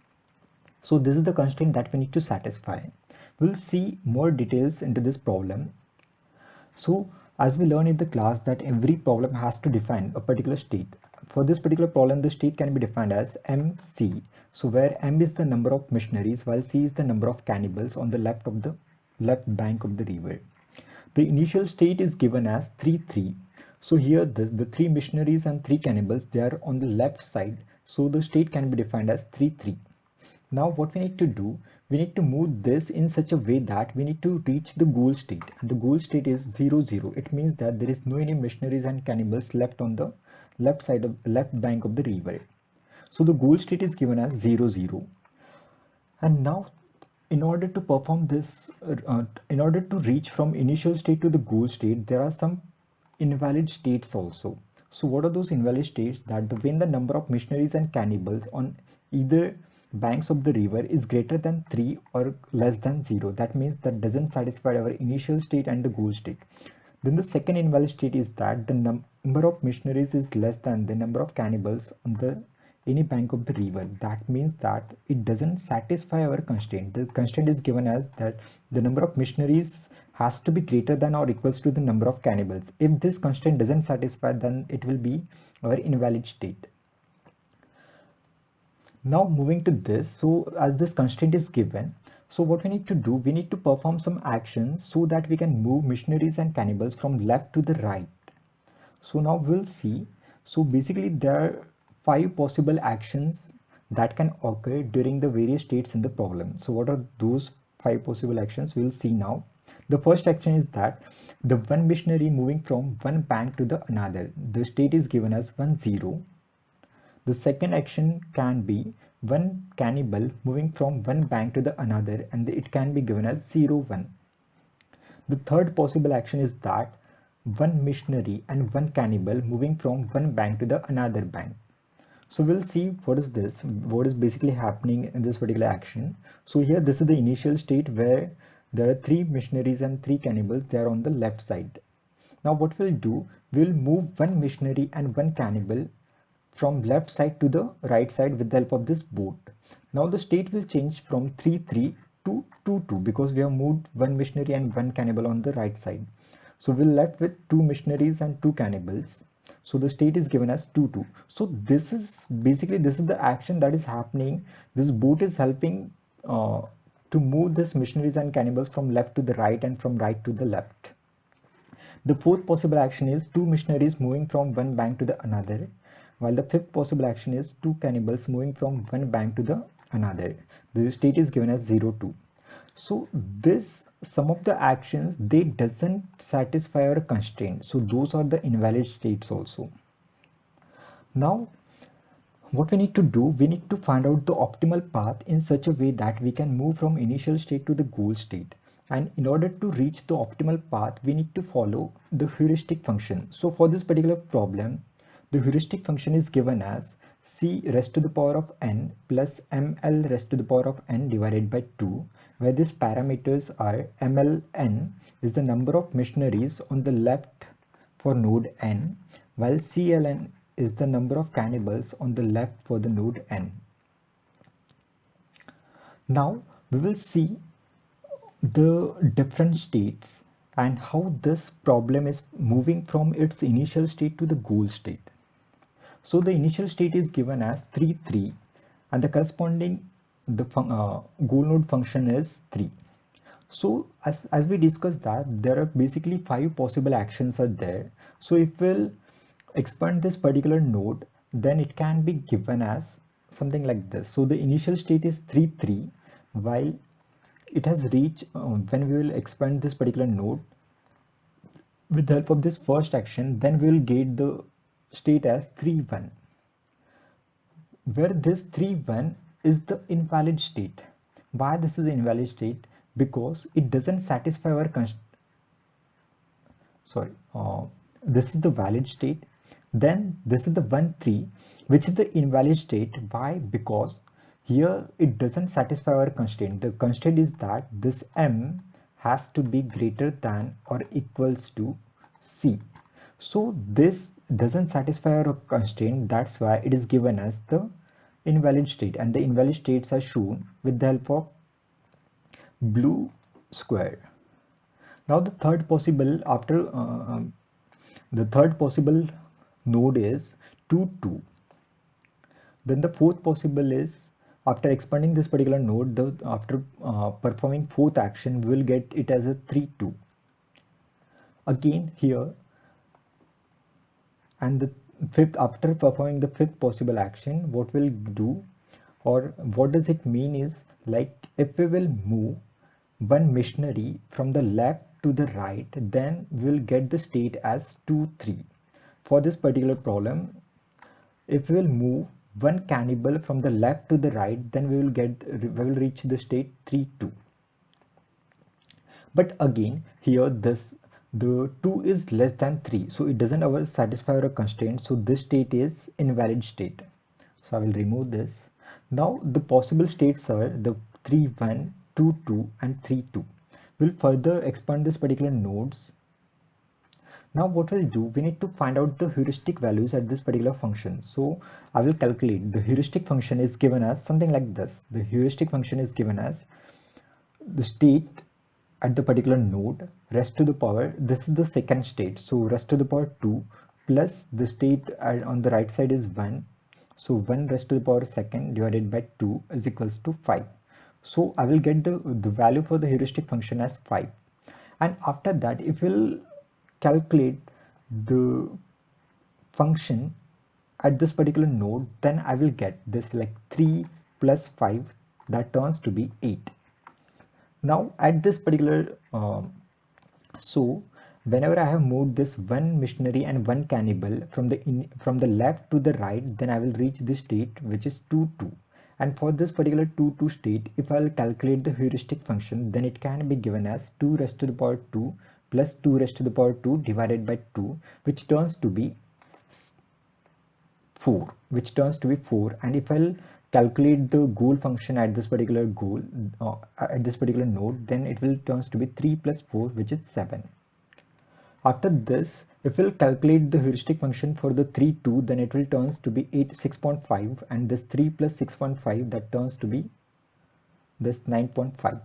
So this is the constraint that we need to satisfy. We'll see more details into this problem. So as we learned in the class that every problem has to define a particular state. For this particular problem, the state can be defined as MC. So where M is the number of missionaries while C is the number of cannibals on the left bank of the river. The initial state is given as 3 3. So here the three missionaries and three cannibals, they are on the left side. So the state can be defined as 3 3. Now what we need to do, we need to move this in such a way that we need to reach the goal state, and the goal state is 0 0. It means that there is no any missionaries and cannibals left on the left bank of the river. So the goal state is given as 0 0. And now in order to perform this, in order to reach from initial state to the goal state, there are some invalid states also. So what are those invalid states? That when the number of missionaries and cannibals on either banks of the river is greater than 3 or less than 0, that means that doesn't satisfy our initial state and the goal state. Then the second invalid state is that the number of missionaries is less than the number of cannibals on the any bank of the river. That means that it doesn't satisfy our constraint. The constraint is given as that the number of missionaries has to be greater than or equals to the number of cannibals. If this constraint doesn't satisfy, then it will be our invalid state. Now moving to this, so as this constraint is given, so what we need to do, we need to perform some actions so that we can move missionaries and cannibals from left to the right. So now we'll see. So basically there are 5 possible actions that can occur during the various states in the problem. So what are those 5 possible actions? We'll see now. The first action is that the one missionary moving from one bank to the another. The state is given as 1 0. The second action can be one cannibal moving from one bank to the another, and it can be given as 0 1. The third possible action is that one missionary and one cannibal moving from one bank to the another bank. So we'll see what is this, what is basically happening in this particular action. So here this is the initial state where there are three missionaries and three cannibals. They are on the left side. Now what we'll do, we'll move one missionary and one cannibal from left side to the right side with the help of this boat. Now the state will change from 3 3 to 2 2 because we have moved one missionary and one cannibal on the right side. So we're left with two missionaries and two cannibals. So the state is given as 2 2. So this is basically this is the action that is happening. This boat is helping to move this missionaries and cannibals from left to the right and from right to the left. The fourth possible action is two missionaries moving from one bank to the another, while the fifth possible action is two cannibals moving from one bank to the another. The state is given as 0 2. So this some of the actions they doesn't satisfy our constraint. So those are the invalid states also. Now what we need to do, we need to find out the optimal path in such a way that we can move from initial state to the goal state. And in order to reach the optimal path, we need to follow the heuristic function. So for this particular problem, the heuristic function is given as c raised to the power of n plus ml raised to the power of n divided by 2, where these parameters are mln is the number of missionaries on the left for node n, while cln is the number of cannibals on the left for the node n. Now we will see the different states and how this problem is moving from its initial state to the goal state. So the initial state is given as 3, 3, and the corresponding goal node function is 3. So as we discussed that there are basically 5 possible actions are there. So if we'll expand this particular node, then it can be given as something like this. So the initial state is 3, 3, while it has reached when we will expand this particular node with the help of this first action, then we will get the state as 3, 1, where this 3, 1 is the invalid state. Why this is the invalid state? Because it doesn't satisfy our this is the valid state, then this is the 1, 3, which is the invalid state. Why? Because here it doesn't satisfy our constraint. The constraint is that this m has to be greater than or equals to c. So this doesn't satisfy our constraint, that's why it is given as the invalid state, and the invalid states are shown with the help of blue square. Now the third possible node is 2, 2. Then the fourth possible is after expanding this particular node, after performing fourth action, we will get it as a 3, 2. Again here, and the fifth, after performing the fifth possible action, what we'll do or what does it mean is, like if we will move one missionary from the left to the right, then we will get the state as 2, 3. For this particular problem, if we will move one cannibal from the left to the right, then we will reach the state 3, 2. But again here the 2 is less than 3, so it doesn't satisfy our constraint, so this state is invalid state. So I will remove this. Now the possible states are the 3, 1, 2, 2 and 3, 2. We'll further expand this particular nodes. Now what we'll do, we need to find out the heuristic values at this particular function. So I will calculate. The heuristic function is given as something like this. The heuristic function is given as the state at the particular node raised to the power, this is the second state, so raised to the power 2 plus the state on the right side is 1, so 1 raised to the power second divided by 2 is equals to 5. So I will get the value for the heuristic function as 5, and after that if we'll calculate the function at this particular node, then I will get this like 3 plus 5, that turns to be 8. Now at this particular so whenever I have moved this one missionary and one cannibal from the left to the right, then I will reach this state which is 2, 2. And for this particular 2, 2 state, if I'll calculate the heuristic function, then it can be given as 2 raised to the power 2 plus 2 raised to the power 2 divided by 2, which turns to be 4, and if I'll calculate the goal function at this particular node, then it will turns to be 3 plus 4, which is 7. After this, if we'll calculate the heuristic function for the 3, 2, then it will turns to be 6.5, and this 3 plus 6.5, that turns to be this 9.5.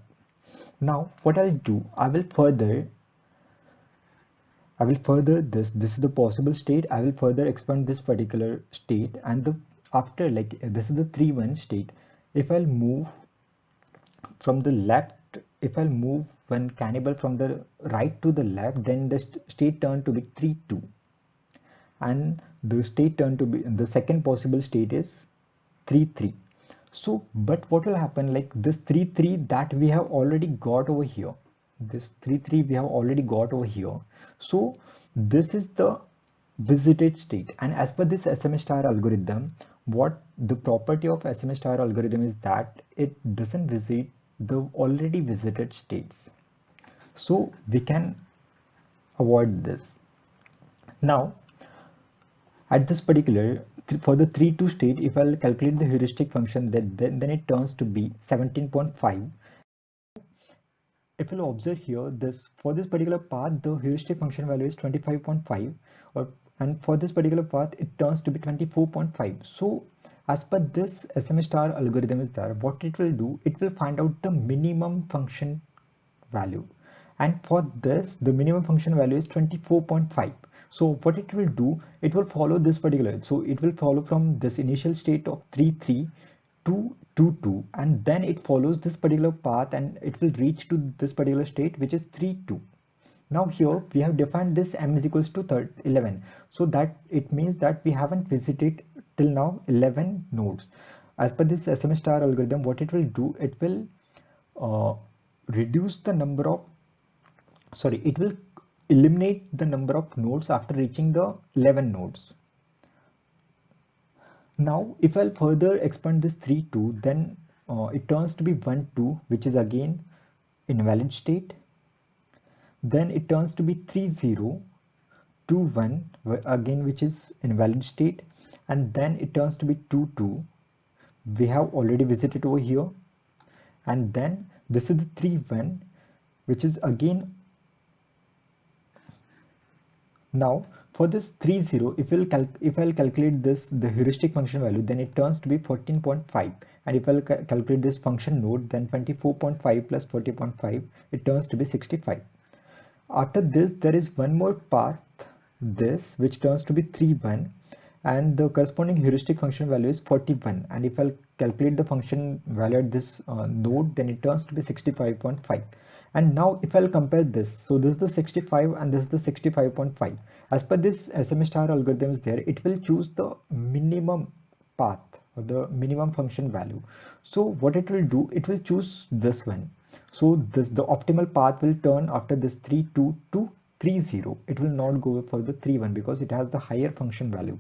Now what I'll do, I will further this is the possible state. I will further expand this particular state, and after like this is the 3, 1 state. If I'll move from the left, if I'll move one cannibal from the right to the left, then the state turned to be 3, 2, and the state turned to be the second possible state is 3, 3. So, but what will happen, like this 3 3 that we have already got over here, this 3 3 we have already got over here. So this is the visited state, and as per this SMA star algorithm, what the property of SMA star algorithm is that it doesn't visit the already visited states. So we can avoid this. Now at this particular, for the 3 2 state, if I'll calculate the heuristic function, then it turns to be 17.5. If you'll observe here, this for this particular path, the heuristic function value is 25.5, or and for this particular path, it turns to be 24.5. So as per this SMA star algorithm is there, what it will do, it will find out the minimum function value, and for this the minimum function value is 24.5. So what it will do, it will follow this particular, so it will follow from this initial state of 3 3 to 2 2, and then it follows this particular path and it will reach to this particular state which is 3 2. Now here we have defined this m is equals to 11, so that it means that we haven't visited till now 11 nodes. As per this SMA star algorithm, what it will do, it will uh, reduce the number of, sorry, it will eliminate the number of nodes after reaching the 11 nodes. Now if I'll further expand this 3 2, then it turns to be 1 2, which is again invalid state. Then it turns to be 3 0, 2 1, again which is invalid state, and then it turns to be 2 2. We have already visited over here, and then this is the 3 1, which is again. Now for this 3 0, if I'll calculate this, the heuristic function value, then it turns to be 14.5, and if I'll calculate this function node, then 24.5 plus 40.5, it turns to be 65. After this there is one more path, this, which turns to be 3 1, and the corresponding heuristic function value is 41, and if I'll calculate the function value at this node, then it turns to be 65.5. And now if I'll compare this, so this is the 65 and this is the 65.5. As per this SMA star algorithms there, it will choose the minimum path or the minimum function value. So what it will do, it will choose this one. So this, the optimal path will turn after this 3 2 to 3 0. It will not go for the 3 1 because it has the higher function value.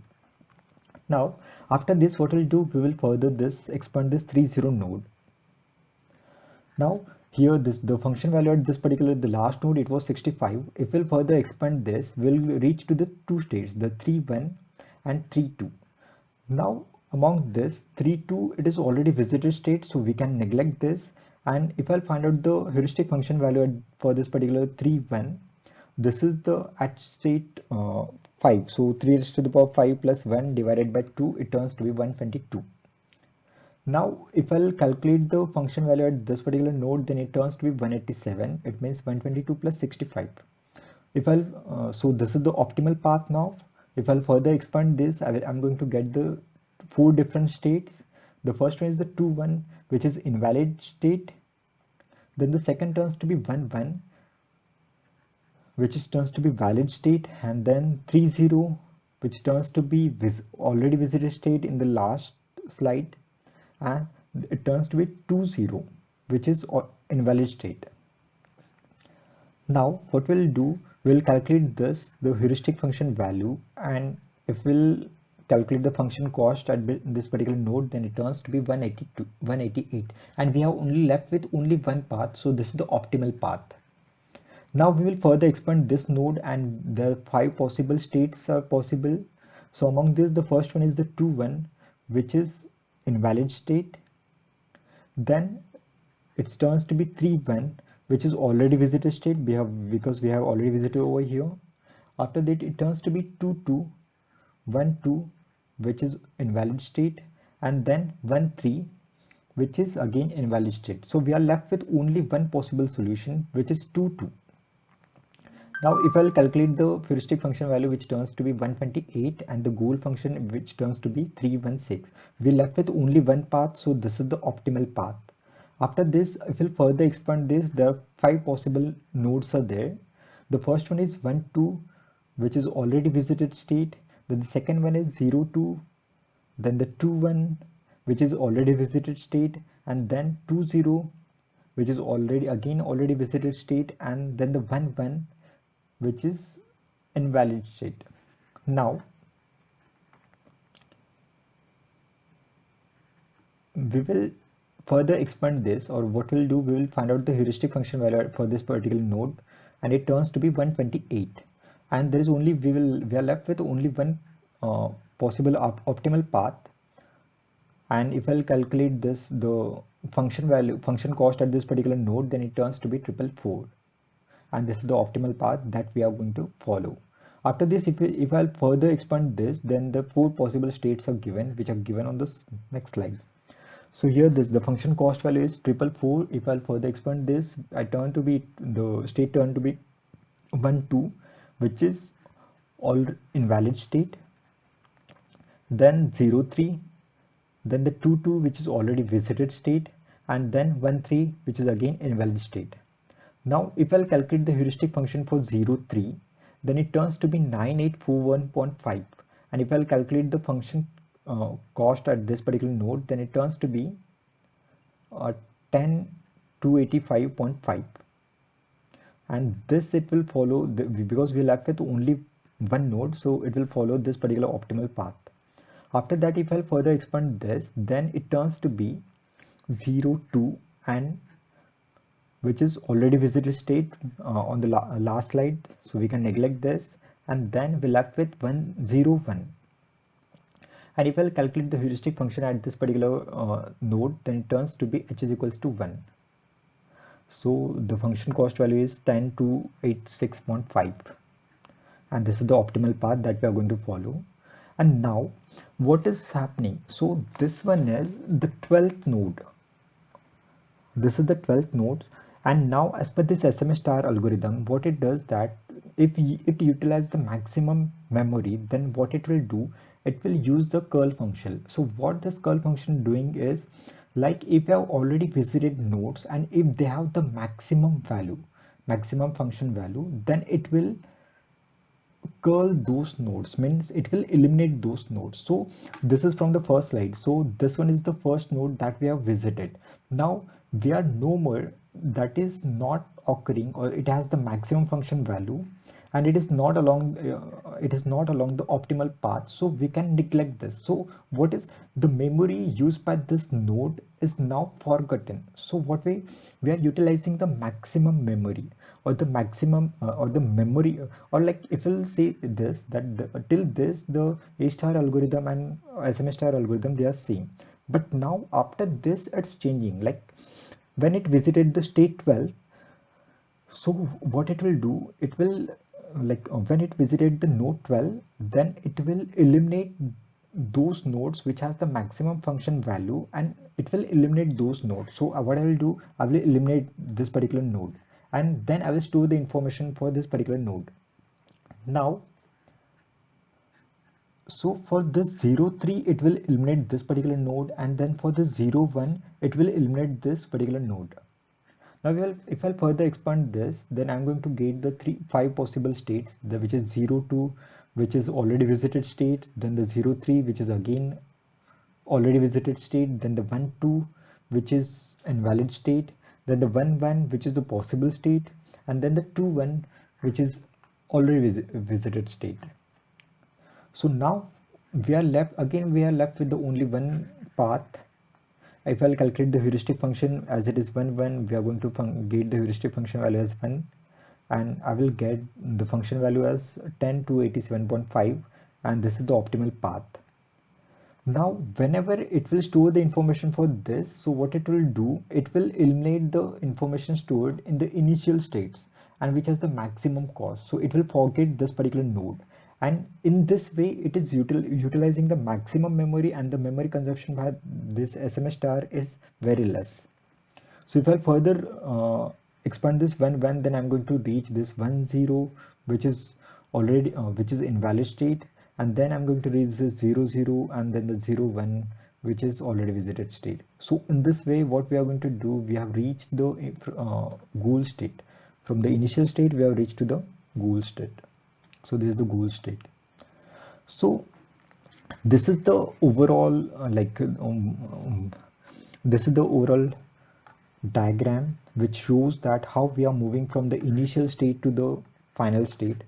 Now after this, what we'll do, we will further this expand this 3 0 node. Now here the function value at this particular, the last node, it was 65. If we'll further expand this, we'll reach to the two states, the 3 1 and 3 2. Now among this 3 2, it is already visited state, so we can neglect this. And if I'll find out the heuristic function value for this particular 3 1, this is the at state 5, so 3 raised to the power 5 plus 1 divided by 2, it turns to be 122. Now if I'll calculate the function value at this particular node, then it turns to be 187. It means 122 plus 65. If I'll so this is the optimal path. Now if I'll further expand this, I'm going to get the 4 different states. The first one is the 2 1, which is invalid state. Then the second turns to be 1 1, which is turns to be valid state, and then 3 0, which turns to be already visited state in the last slide, and it turns to be 2 0, which is invalid state. Now what we'll do, we'll calculate this, the heuristic function value, and if we'll calculate the function cost at this particular node, then it turns to be 188, and we have only left with only one path, so this is the optimal path. Now we will further expand this node, and the 5 possible states are possible. So among this, the first one is the 2 1, which is invalid state. Then it turns to be 3 1, which is already visited state, because we have already visited over here. After that, it turns to be 2 2, 1 2, which is invalid state, and then 1 3, which is again invalid state. So we are left with only one possible solution, which is 2 2. Now if I'll calculate the heuristic function value, which turns to be 128, and the goal function, which turns to be 316, we're left with only one path, so this is the optimal path. After this, if we'll further expand this, there are 5 possible nodes are there. The first one is 1 2, which is already visited state. Then the second one is 0 2, then the 2 1, which is already visited state, and then 20, which is already visited state, and then the 11, which is invalid state. Now we will further expand this, or what we'll do, we will find out the heuristic function value for this particular node, and it turns to be 128, and there is only we are left with only one possible optimal path. And if I'll calculate this, the function cost at this particular node, then it turns to be 444, and this is the optimal path that we are going to follow. After this, if I'll further expand this, then the 4 possible states are given, which are given on this next slide. So here the function cost value is 444. If I'll further expand this, the state turn to be 12, which is all invalid state, then 03, then the 22, which is already visited state, and then 13, which is again invalid state. Now if I'll calculate the heuristic function for 03, then it turns to be 9841.5, and if I'll calculate the function cost at this particular node, then it turns to be 10285.5, and this it will follow because we left with only one node, so it will follow this particular optimal path. After that, if I'll further expand this, then it turns to be 02, and which is already visited state on the last slide, so we can neglect this, and then we're left with 101. And if I'll calculate the heuristic function at this particular node, then it turns to be h is equals to 1. So the function cost value is 10286.5, and this is the optimal path that we are going to follow. And now what is happening? So this one is the 12th node. This is the 12th node, and now as per this SMA star algorithm, what it does that if it utilizes the maximum memory, then what it will do, it will use the curl function. So what this curl function doing is, like if you have already visited nodes and if they have the maximum function value, then it will curl those nodes, means it will eliminate those nodes. So this is from the first slide. So this one is the first node that we have visited. Now we are no more, that is not occurring, or it has the maximum function value, and it is not along the optimal path, so we can neglect this. So what is the memory used by this node is now forgotten. So what we are utilizing the maximum memory, or the maximum or the memory, or like if we'll say this, that till this the A star algorithm and SMA star algorithm, they are same, but now after this it's changing. Like when it visited the state 12, so what it will do, it will when it visited the node 12, then it will eliminate those nodes which has the maximum function value, and it will eliminate those nodes. So what I will do, I will eliminate this particular node, and then I will store the information for this particular node. Now so for this 03, it will eliminate this particular node, and then for the 01, it will eliminate this particular node. Now if I'll further expand this, then I'm going to get the 5 possible states, which is 02, which is already visited state, then the 03, which is again already visited state, then the 12, which is invalid state, then the 11, which is the possible state, and then the 21, which is already visited state. So now we are left with the only one path. If I'll calculate the heuristic function as it is 1, we are going to get the heuristic function value as 1, and I will get the function value as 10287.5, and this is the optimal path. Now whenever it will store the information for this, so what it will do, it will eliminate the information stored in the initial states, and which has the maximum cost. So it will forget this particular node, and in this way it is utilizing the maximum memory, and the memory consumption by this SMA star is very less. So if I further expand this 1, then I'm going to reach this 10, which is already which is invalid state, and then I'm going to reach this 00, and then the 01, which is already visited state. So in this way, what we are going to do, we have reached the goal state. From the initial state, we have reached to the goal state. So this is the goal state. So This is the overall this is the overall diagram which shows that how we are moving from the initial state to the final state.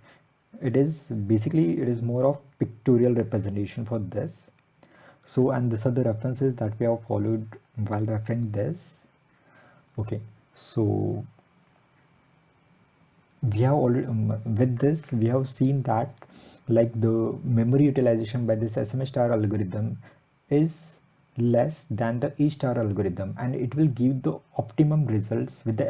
It is basically, it is more of pictorial representation for this. So, and these are the references that we have followed while referring this. Okay, so we have already with this we have seen that like the memory utilization by this SMA star algorithm is less than the E star algorithm, and it will give the optimum results with the